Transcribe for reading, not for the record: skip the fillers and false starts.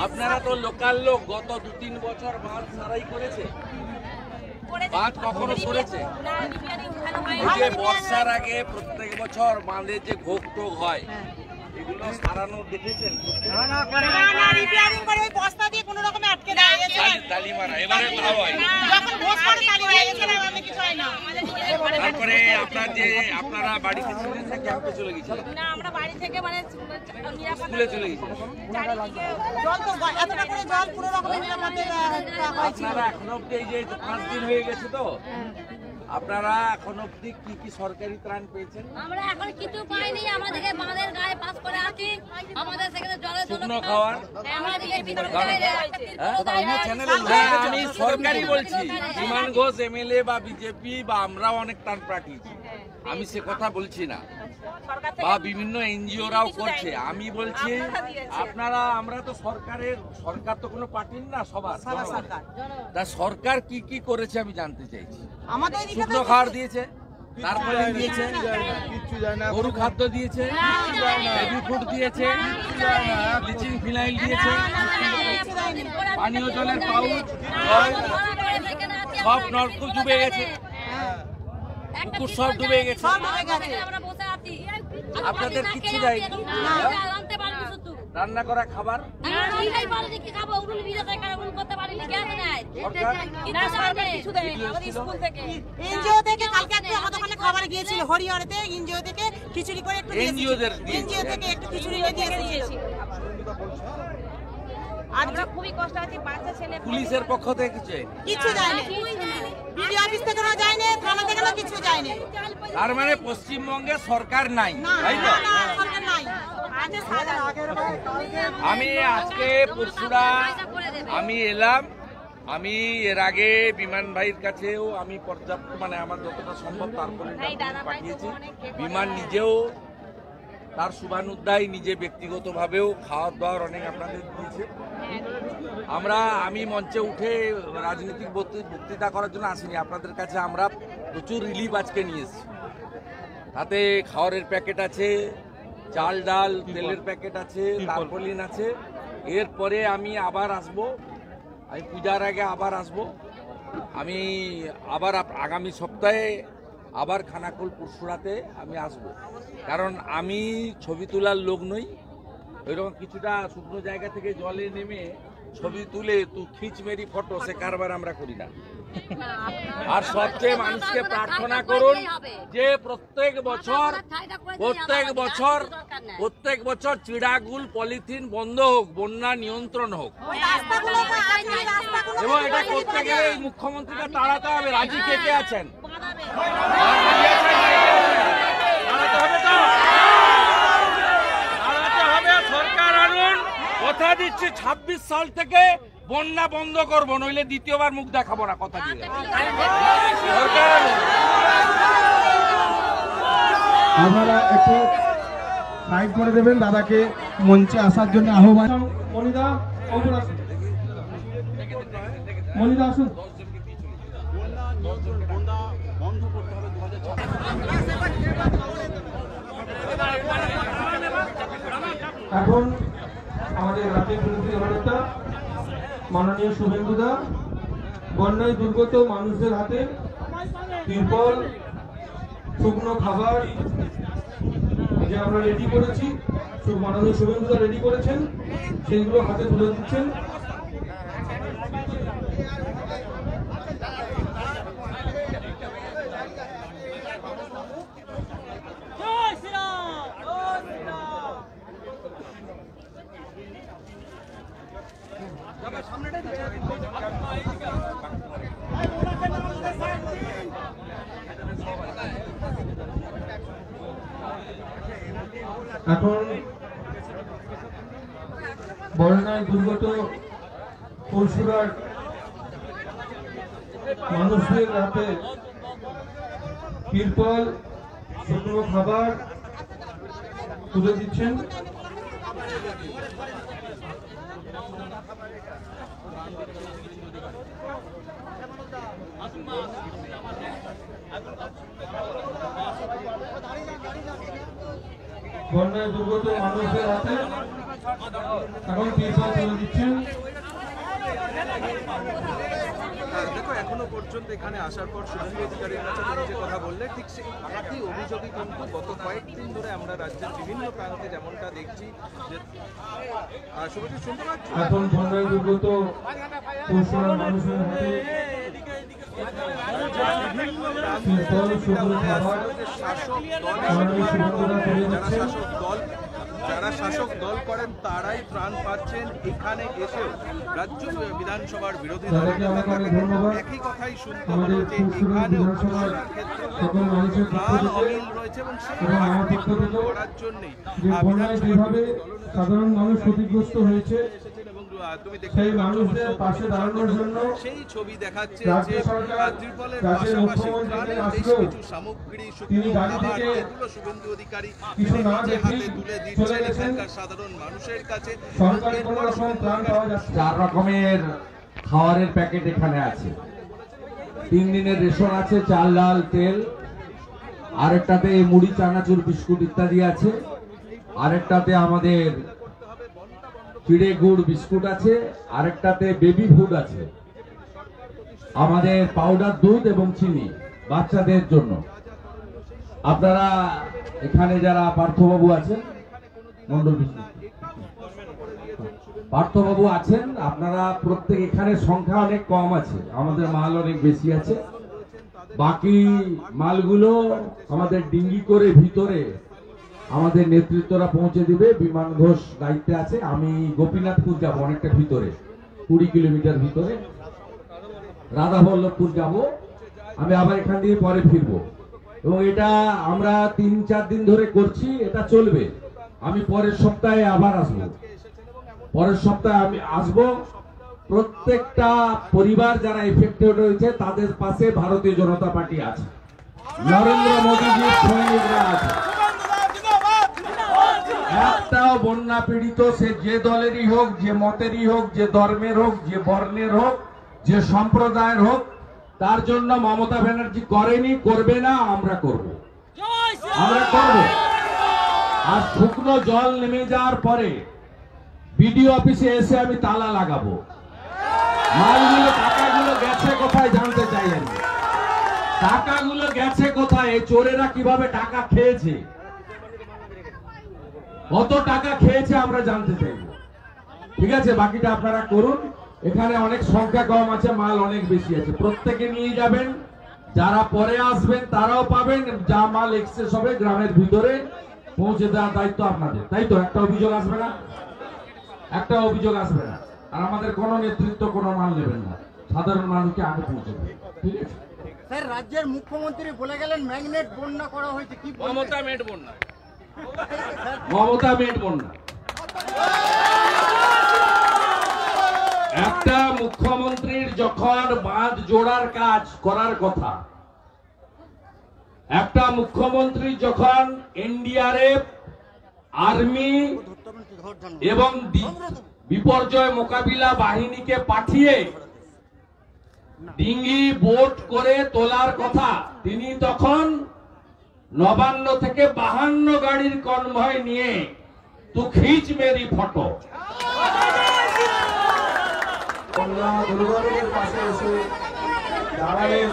আপনারা তো লোকাল লোক, গত 2-3 বছর বাঁধ সারাই করেছে, বাঁধ কখনো করেছে? এই যে বর্ষার আগে প্রত্যেক বছর বাঁধে যে ঘোগ টোগ হয়, এগুলো সারানো দেখেছেন? তালি মারা, এবারে ভাব হয়। তারপরে আপনারা বাড়িতে ছিলেন না ক্যাম্পে চলে গেছিলেন? না, আমরা বাড়ি থেকে মানে স্কুলে চলে গেছিলেন। আপনারা এখন অব্দি এই যে 5 দিন হয়ে গেছে তো, আপনারা এখন অব্দি কি কি সরকারি ত্রাণ পেয়েছেন? আমরা এখন কিছু পাইনি, আমাদেরকে বাঁধের গায়ে পাস করে আছি, আমাদের সেখানে জলে শুকনো খাওয়ার আমি সরকারি বলছি, বিমান ঘোষ এমএলএ বা বিজেপি বা আমরাও অনেক ত্রাণ পাঠিয়েছি, আমি সে কথা বলছি না, বা বিভিন্ন এনজিওরাও করছে। আমি বলছি আমরা তো সরকার তো কোনো পার্টির না, সবার তা সরকার কি কি করেছে আমি জানতে চাইছি। শুকনো খাবার দিয়েছে, তারপরে দিয়েছে গরু খাদ্য দিয়েছে, বেবি ফুড দিয়েছে, ব্লিচিং ফিনাইল দিয়েছে, পানীয় জলের পাউচ, সব নলকূপ ডুবে গেছে, পুকুর সব ডুবে গেছে, আপনাদের কিচ্ছু দেয়নি। রান্না করা খাবার খাবার গিয়েছিল হরিহরতে, এনজিও থেকে খিচুড়ি করে একটু খিচুড়ি দিয়েছি। আমরা খুবই কষ্ট আছি, বাচ্চা ছেলে। পুলিশের পক্ষ থেকে কিছু যায়নি, বিডিও অফিস থেকে যায়নি, থানা থেকে কিছু যায়নি। তার মানে পশ্চিমবঙ্গে সরকার নাই, তাই তো? আমি আজকে পরশুরা আমি এলাম, আমি এর আগে বিমান ভাইয়ের কাছেও আমি পর্যাপ্ত মানে আমার যতটা সম্ভব তারপরে পাঠিয়েছি। বিমান নিজেও তার শুভানুধ্যায় নিজে ব্যক্তিগতভাবেও খাওয়ার দাওয়ার অনেক আপনাদের দিয়েছে। আমি মঞ্চে উঠে রাজনৈতিক বক্তৃতা করার জন্য আসিনি, আপনাদের কাছে আমরা প্রচুর রিলিফ আজকে নিয়ে এসেছি। তাতে খাওয়ারের প্যাকেট আছে, চাল ডাল তেলের প্যাকেট আছে, তারপলিন আছে। এরপরে আমি আবার আসব, আমি পূজার আগে আবার আসব, আমি আবার আগামী সপ্তাহে আবার খানাকুল পরশুরাতে আমি আসব। কারণ আমি ছবি তোলার লোক নই, ওইরকম কিছুটা শুকনো জায়গা থেকে জলে নেমে ছবি তুলে খিচ মেরি ফটো সে কারবার আমরা করি না। আর সবচেয়ে মানুষকে প্রার্থনা করুন যে প্রত্যেক বছর চিড়াগুল পলিথিন বন্ধ হোক, বন্যা নিয়ন্ত্রণ হোক, এবং এটা করতে গেলে মুখ্যমন্ত্রীকে তাড়াতে হবে। রাজি কে কে আছেন? সরকার আনুন, কথা দিচ্ছি 26 সাল থেকে বন্যা বন্ধ করবো, নইলে দ্বিতীয়বার মুখ দেখাবো না, কথা দিয়ে। আপনারা একটু সাইড করে দেবেন, দাদাকে মঞ্চে আসার জন্য আহ্বান। মনিদা আসুন। এখন আমাদের রাজ্যের প্রতিনিধি জননেতা মাননীয় শুভেন্দুদা বন্যায় দুর্গত মানুষদের হাতে তিরপল, শুকনো খাবার যে আমরা রেডি করেছি, মাননীয় শুভেন্দুদা রেডি করেছেন, সেইগুলো হাতে তুলে দিচ্ছেন। এখন বন্যায় দুর্গত পরশুরার মানুষদের হাতে তিরপল, শুকনো খাবার তুলে দিচ্ছেন। বন্যায় দুর্গত মানুষদের হাতে এখন তিরপল তুলে দিচ্ছেন। দেখো এখনো পর্যন্ত এখানে আসার পর শুভেন্দু অধিকারীর কাছে তুমি যে কথা বললে ঠিক সেই একই অভিযোগই কিন্তু গত কয়েকদিন ধরে আমরা রাজ্যের বিভিন্ন প্রান্তে যেমনটা দেখছি যে শুভেন্দু শুনতে পাচ্ছি এখন বন্যায় বিগত পরশুরাম মানুষের হাতে তিরপল, শুকনো খাবার, যারা শাসক দল করেন তারাই ত্রাণ পাচ্ছেন। এখানে এসেও রাজ্য বিধানসভার বিরোধী দলের একই কথাই শুনতে হলো যে এখানেও সকল মানুষের প্রাণ অমিল রয়েছে এবং সেই করার জন্যই বন্যায় যেভাবে সাধারণ মানুষ ক্ষতিগ্রস্ত হয়েছে তুমি সেই মানুষদের পাশে দাঁড়ানোর জন্য সেই ছবি দেখাচ্ছে রাজ্য যে সরকার, ত্রিপলের রাজ্যের পাশাপাশি মুখ্যমন্ত্রী ত্রাণের বেশ আসলেও কিছু সামগ্রী তিনি শুকনো গাড়ি খাবার থেকে এগুলো শুভেন্দু অধিকারী কিছু না নিজে দেখেই হাতে তুলে চলে দিচ্ছেন গেছেন। এখানকার সাধারণ মানুষের কাছে। সরকারি কোনো রকম ত্রাণ পাওয়া যাচ্ছে না। 4 রকমের খাবারের প্যাকেট এখানে আছে। 3 দিনের রেশন আছে, চাল ডাল তেল, আরেকটাতে মুড়ি চানাচুর বিস্কুট ইত্যাদি আছে, আরেকটাতে আমাদের চিড়ে গুড় বিস্কুট আছে, আরেকটাতে বেবি ফুড আছে, আমাদের পাউডার দুধ এবং চিনি বাচ্চাদের জন্য। আপনারা এখানে যারা পার্থবাবু আছেন, মন্ডল পার্থবাবু আছেন, আপনারা প্রত্যেক এখানে সংখ্যা অনেক কম আছে, আমাদের মাল অনেক বেশি আছে। বাকি মালগুলো আমাদের ডিঙ্গি করে ভিতরে আমাদের নেতৃত্বরা পৌঁছে দিবে। বিমান ঘোষ দায়িত্বে আছে, আমি গোপীনাথপুর যাব, অনেকটা ভিতরে 20 কিলোমিটার ভিতরে, রাধাবল্লভপুর যাব, আমি আবার এখান দিয়ে পরে ফিরবো। এবং এটা আমরা 3-4 দিন ধরে করছি, এটা চলবে। আমি পরের সপ্তাহে আবার আসবো, পরের সপ্তাহে আমি আসবো। প্রত্যেকটা পরিবার যারা এফেক্টেড হয়েছে তাদের পাশে ভারতীয় জনতা পার্টি আছে, নরেন্দ্র মোদীজির সৈনিকরা আছে। একটাও বন্যা পীড়িত, সে যে দলেরই হোক, যে মতেরই হোক, যে ধর্মের হোক, যে বর্ণের হোক, যে সম্প্রদায়ের হোক, তার জন্য মমতা ব্যানার্জি করেনি, করবে না, আমরা করব, আমরা করব। আর শুকনো জল নেমে যাওয়ার পরে বিডিও অফিসে এসে আমি তালা লাগাবো। মালগুলো, টাকাগুলো গেছে কোথায় জানতে চাই আমি, টাকাগুলো গেছে কোথায়, এই চোরেরা কিভাবে টাকা খেয়েছে, কত টাকা খেয়েছে আমরা জানতে চাইব। ঠিক আছে, বাকিটা আপনারা করুন। এখানে অনেক সংখ্যা কম আছে, মাল অনেক বেশি আছে, প্রত্যেকে নিয়ে যাবেন। যারা পরে আসবেন তারাও পাবেন, যা মাল এক্সেস হবে গ্রামের ভিতরে পৌঁছে দেওয়ার দায়িত্ব আপনাদের। তাই তো? একটা অভিযোগ আসবে না, একটা অভিযোগ আসবে না। আর আমাদের কোনো নেতৃত্ব কোনো মাল নেবেন না, সাধারণ মানুষকে আগে পৌঁছে দেবে। ঠিক আছে স্যার, রাজ্যের মুখ্যমন্ত্রী বলে গেলেন ম্যাগনেট বন্যা করা হয়েছে, কি মমতা মেট বন্যা, মমতা মেট বন্যা। একটা মুখ্যমন্ত্রীর যখন বাঁধ জোড়ার কাজ করার কথা, একটা মুখ্যমন্ত্রী যখন এনডিআরএফ, আর্মি এবং বিপর্যয় মোকাবিলা বাহিনীকে পাঠিয়ে ডিঙ্গি বোট করে তোলার কথা, তিনি তখন 59 থেকে 52 গাড়ির কনভয় নিয়ে তু খিচ মেরি ফটো বন্যা দুর্গতের পাশে এসে দাঁড়ালেন